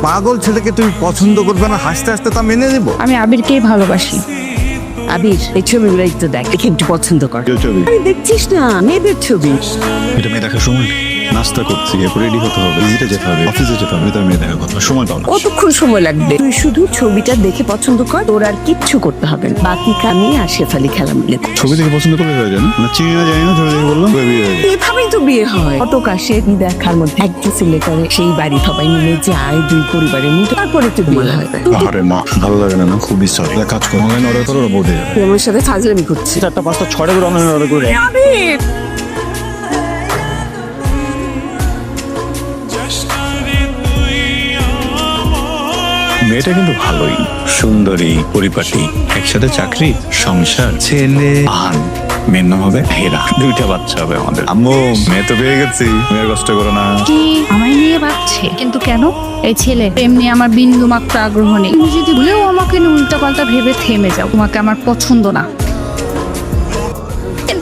পাগল ছেলেকে তুমি পছন্দ করবে না, হাসতে হাসতে তা মেনে নেবো? আমি আবিরকেই ভালোবাসি। আবির, এই ছবিগুলো একটু দেখ, দেখে একটু পছন্দ কর। ছবি আরে দেখছিস না, মেয়েদের ছবি। এটা মেয়ে দেখার সময় নাস্তা করছি, এরপর রেডি হতে হবে, ভিজিটে যেতে হবে, অফিসে যেতে হবে, তার মেয়ে দেখার কথা সময় পাও না। কতক্ষণ সময় লাগবে? তুই শুধু ছবিটা দেখে পছন্দ কর, তোর আর কিচ্ছু করতে হবে না। বাকি কামি আর শেফালি খেলা মিলে। ছবি দেখে পছন্দ করলে হয়ে যায় না? মানে চিনি না জানি না, ছবি দেখে বললাম বিয়ে হয়ে যায়। এভাবেই তো বিয়ে হয়। কত কাশে দেখার মধ্যে একটা সিলেটারে সেই বাড়ি সবাই মিলে যায়, দুই পরিবারের মধ্যে, তারপরে তো বিয়ে হয়। আরে মা, ভালো লাগে না, খুবই সরি। কাজ করো, অনলাইন অর্ডার করো, ওরা বোর্ডে যাবে। তুই আমার সাথে ফাজলামি করছিস। 4টা 5টা 6টা করে অনলাইন অর্ডার করে। আবির, মেয়েটা কিন্তু ভালোই, সুন্দরী, পরিপাটি, একসাথে চাকরি, সংসার, ছেলে, আন। মেয়ের নাম হবে হেরা, 2টা বাচ্চা হবে আমাদের। আম্মু, মেয়ে তো পেয়ে গেছি, মেয়ের কষ্ট করো না। কি আমায় নিয়ে ভাবছে? কিন্তু কেন? এই ছেলে প্রেম নিয়ে আমার বিন্দু মাত্র আগ্রহ নেই। তুমি যদি ভুলেও আমাকে উল্টা পাল্টা ভেবে থেমে যাও, তোমাকে আমার পছন্দ না।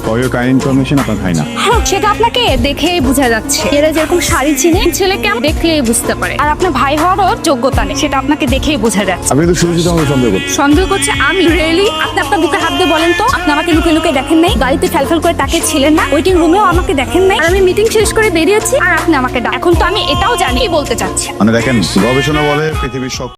ফর ইউর কাইন্ড ইনফরমেশন, আপনার ভাই না। হ্যাঁ, সেটা আপনাকে দেখেই বোঝা যাচ্ছে। এরা যেরকম শাড়ি চিনে, ছেলে কেমন দেখলেই বুঝতে পারে। আর আপনার ভাই হওয়ারও যোগ্যতা নেই, সেটা আপনাকে দেখেই বোঝা যাচ্ছে। আপনি তো শুরু শুরু আমাকে সন্দেহ করছেন। সন্দেহ করছে আমি? রিয়েলি? আপনি আপনার বুকে হাত দিয়ে বলেন তো, আপনি আমাকে লুকে লুকে দেখেন নাই? গাড়িতে ফেলফেল করে তাকে ছিলেন না? ওয়েটিং রুমেও আমাকে দেখেন নাই? আর আমি মিটিং শেষ করে বেরিয়েছি আর আপনি আমাকে এখন তো আমি এটাও জানি কি বলতে চাচ্ছি। মানে দেখেন, গবেষণা বলে পৃথিবীর সব